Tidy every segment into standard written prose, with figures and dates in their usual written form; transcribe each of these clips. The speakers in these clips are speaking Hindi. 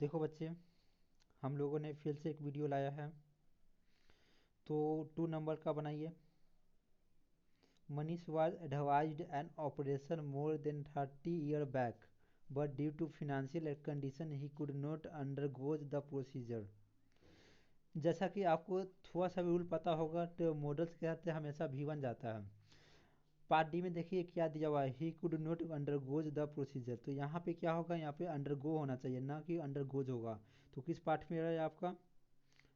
देखो बच्चे, हम लोगों ने फिर से एक वीडियो लाया है। तो 2 नंबर का बनाइए। Manish was advised an operation more than 30 years back, but due to financial condition he could not undergo the procedure। जैसा कि आपको थोड़ा सा भी रूल पता होगा, तो मॉडल्स के साथ हमेशा V1 जाता है। पार्ट डी में देखिए क्या दिया हुआ है, he could not undergoes the procedure. तो यहाँ पे क्या होगा, यहाँ पे अंडरगो होना चाहिए, ना कि अंडरगोज होगा। तो किस पार्ट में एरर है आपका?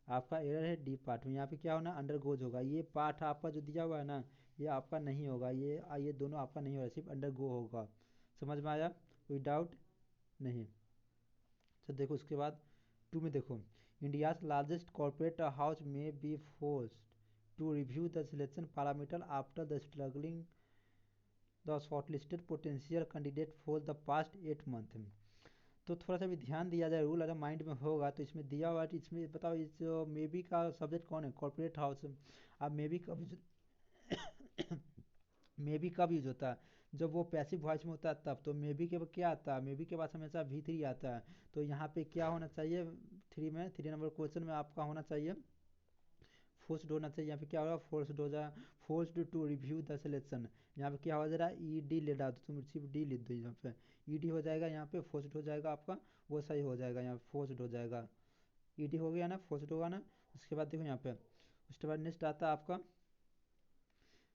आपका एरर है डी पार्ट में। यहाँ पे क्या होना, अंडरगोज होगा। ये पार्ट आपका जो दिया हुआ है ना, ये आपका नहीं होगा। ये दोनों आपका नहीं होगा, सिर्फ अंडरगो होगा। समझ में आया? कोई डाउट नहीं? तो देखो उसके बाद 2 में देखो, इंडियाज लार्जेस्ट कॉर्पोरेट हाउस में be forced to review the selection parameter after the struggling the shortlisted potential candidate for the past 8 month. तो थोड़ा सा भी ध्यान दिया जाए, रूल अगर माइंड में होगा तो इसमें दिया हुआ है। इसमें बताओ, इस मे बी का सब्जेक्ट कौन है? Corporate house. अब मे बी कब मे बी कब यूज होता है? जब वो पैसिव वॉइस में होता है तब। तो मे बी के बाद क्या आता है? मे बी के पास हमेशा V3 आता है। तो यहाँ पे क्या होना चाहिए? 3 नंबर क्वेश्चन में आपका होना चाहिए फोर्स्ड होना चाहिए। यहाँ पे क्या होगा? फोर्स्ड हो जाए, forced to review the selection. यहाँ पे क्या हो जा रहा है? ईडी ले रहा, तो तुम सिर्फ डी लिख दो। यहाँ पे ईडी हो जाएगा, यहाँ पे फोर्स्ड हो जाएगा आपका, वो सही हो जाएगा। यहाँ फोर्स्ड हो जाएगा, ईडी हो गया ना, फोर्स्ड होगा ना। उसके बाद देखो यहाँ पे, उसके बाद नेक्स्ट आता है आपका,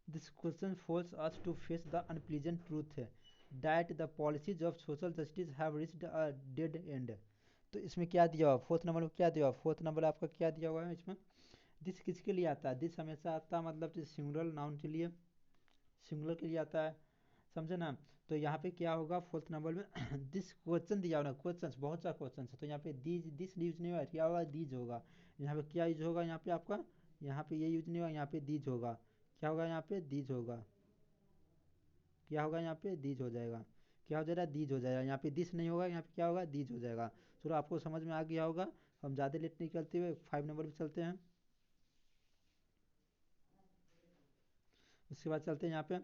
this question force us to face the unpleasant truth that the policies of social justice have reached a dead end. तो इसमें क्या दिया हुआ? फोर्थ नंबर में क्या दिया हुआ? फोर्थ नंबर आपका क्या दिया हुआ है इसमें? दिस किसके लिए आता है? दिस हमेशा आता है मतलब सिंगुलर नाउन के लिए, सिंगुलर के लिए आता है, समझे ना। तो यहाँ पे क्या होगा फोर्थ नंबर में दिस क्वेश्चन दिया होगा। क्वेश्चन बहुत सा क्वेश्चन है, तो यहाँ पे दिस यूज नहीं होगा, क्या होगा? दीज होगा। यहाँ पे क्या यूज होगा? यहाँ पे आपका, यहाँ पे ये यूज नहीं होगा, यहाँ पे दीज होगा। क्या होगा? यहाँ पे दीज होगा। क्या होगा? यहाँ पे दीज हो जाएगा। क्या हो जाएगा? दीज हो जाएगा। यहाँ पे दिस नहीं होगा, यहाँ पे क्या होगा? दीज हो जाएगा। चलो आपको समझ में आ गया होगा। हम ज़्यादा लेट नहीं करते हुए 5 नंबर पे चलते हैं। उसके बाद चलते हैं यहाँ पे,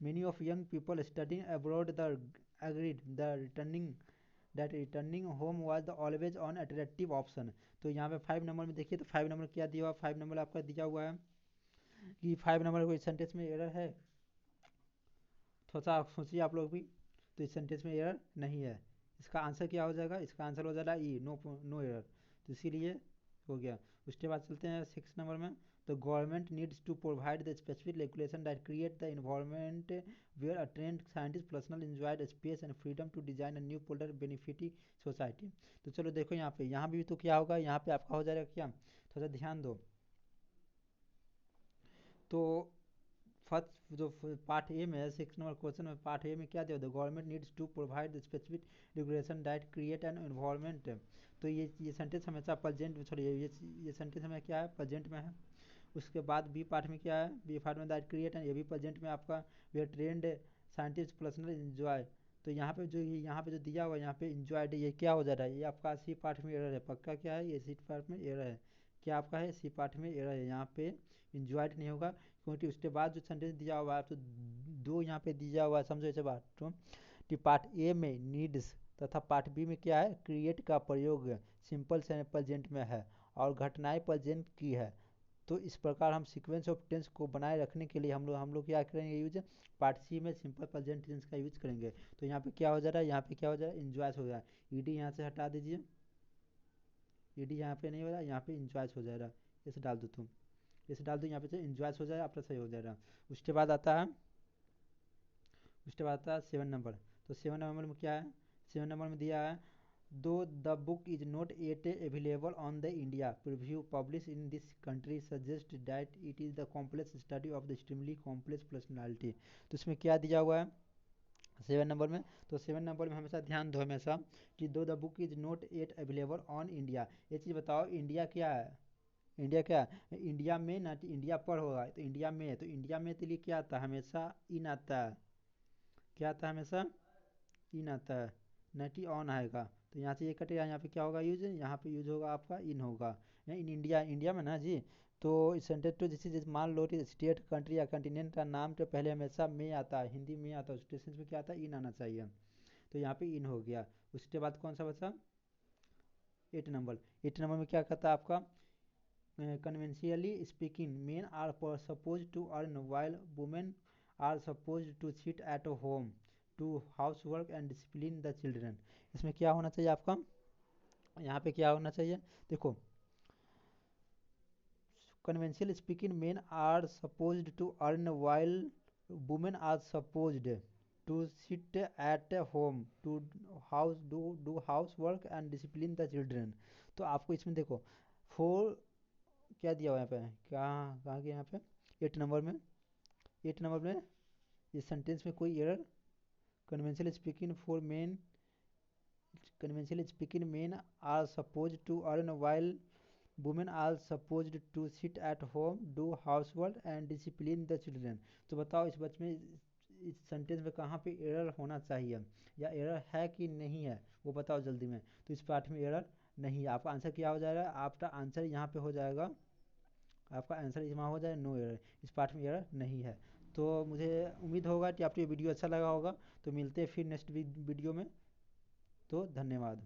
many of young people studying abroad the agreed the returning that returning home was the always on attractive option. तो यहाँ पे 5 नंबर में देखिए, तो 5 नंबर क्या दिया हुआ? 5 नंबर आपका दिया हुआ है कि 5 नंबर को इस सेंटेंस में एरर है। थोड़ा सा सोचिए आप लोग भी। तो इस सेंटेंस में एरर नहीं है। इसका आंसर क्या हो जाएगा? इसका आंसर हो जाएगा ई, नो नो एरर। तो इसीलिए हो गया। उसके बाद चलते हैं 6 नंबर में, तो government needs to provide the specific regulation that create the environment where a trained scientist personal enjoyed space and freedom to design a new polar benefit society. तो चलो देखो यहाँ पे, यहाँ भी तो क्या होगा? यहाँ पे आपका हो जाएगा क्या? थोड़ा सा ध्यान दो। तो फर्स्ट जो पार्ट ए में है, 6 नंबर क्वेश्चन में, पार्ट ए में क्या दिया? The government needs to provide specific regulation that create an environment. तो ये सेंटेंस हमेशा प्रेजेंट, सॉरी ये सेंटेंस हमें क्या है? प्रेजेंट में है। उसके बाद बी पार्ट में क्या है? बी पार्ट में दैट क्रिएट एंड, ये भी प्रेजेंट में आपका, वे ट्रेंड साइंटिस्ट पर्सनल एंजॉय। तो यहाँ पे जो यहाँ पे जो दिया हुआ है, यहाँ पे इंजॉयड, ये क्या हो जा रहा है? ये आपका सी पार्ट में एरर है पक्का। क्या है? ये सी पार्ट में एरर है। क्या आपका है? सी पार्ट में एरर है। यहाँ पे इंजॉयड नहीं होगा, क्योंकि उसके बाद जो सेंटेंस दिया हुआ है तो दो यहाँ पे दिया हुआ है, समझो इसे बात। तो कि पार्ट ए में नीड्स तथा पार्ट बी में क्या है? क्रिएट का प्रयोग सिंपल से प्रेजेंट में है और घटनाएं प्रेजेंट की है। तो इस प्रकार हम सीक्वेंस ऑफ टेंस को बनाए रखने के लिए हम लोग क्या करेंगे यूज? पार्ट सी में सिंपल प्रेजेंट टेंस का यूज करेंगे। तो यहाँ पे क्या हो जा रहा है? यहाँ पे क्या हो जा रहा है? इंजॉयस हो रहा है। ईडी यहाँ से हटा दीजिए, ईडी यहाँ पे नहीं हो रहा है, यहाँ पे इंजॉयस हो जाएगा। इसे डाल दो तुम, इसे डाल दो यहाँ पे, इंजॉयस हो जाएगा, अपना सही हो जाएगा। उसके बाद आता है, उसके बाद आता है 7 नंबर। तो 7 नंबर में क्या है? 7 नंबर में दिया है, दो the book is not at available on the India preview publish in this country suggest that it is the complex study of the extremely complex personality. तो इसमें क्या दिया हुआ है 7 नंबर में? तो 7 नंबर में हमेशा ध्यान दो हमेशा, कि दो the book is not at available on India. ये चीज़ बताओ, इंडिया क्या है? इंडिया क्या है? इंडिया में ना, इंडिया पर होगा तो इंडिया में है, तो इंडिया में के लिए क्या आता है? हमेशा इन आता है। क्या आता है? हमेशा इन आता है, न कि ऑन आएगा। तो यहाँ से ये कटेगा, यहाँ पे क्या होगा यूज? यहाँ पे यूज होगा आपका इन होगा। इन इंडिया, इंडिया में ना जी। तो इस सेंटेंस तो जैसे मान लो कि स्टेट, कंट्री या कंटिनेंट का नाम तो पहले हमेशा में आता है, हिंदी में आता है, उस टेंस में क्या आता है? इन आना चाहिए। तो यहाँ पे इन हो गया। उसके बाद कौन सा बचा? 8 नंबर में क्या कहता है आपका, conventionally speaking men are supposed to earn while women are supposed to sit at home to housework and discipline the children। इसमें क्या होना चाहिए आपका, यहाँ पे क्या होना चाहिए, देखो, conventionally speaking men are supposed to earn while women are supposed to sit at home to do housework and discipline the children। तो आपको इसमें देखो, फोर क्या दिया हुआ है यहाँ पे, कहाँ कहाँ के यहाँ पे, 8 नंबर में, 8 नंबर में इस सेंटेंस में कोई error, conventionally speaking for main, conventionally speaking men are supposed to earn while women are supposed to sit at home do housework and discipline the children। तो बताओ इस बच में, इस सेंटेंस में कहाँ पे एरर होना चाहिए, या एरर है कि नहीं है, वो बताओ जल्दी में। तो इस पार्ट में एरर नहीं है, आपका आंसर क्या हो जाएगा, आपका आंसर यहाँ पे हो जाएगा, आपका आंसर इसमें हो जाए नो एरर, इस पार्ट में एरर नहीं है। तो मुझे उम्मीद होगा कि आपको ये वीडियो अच्छा लगा होगा। तो मिलते हैं फिर नेक्स्ट वीडियो में। तो धन्यवाद।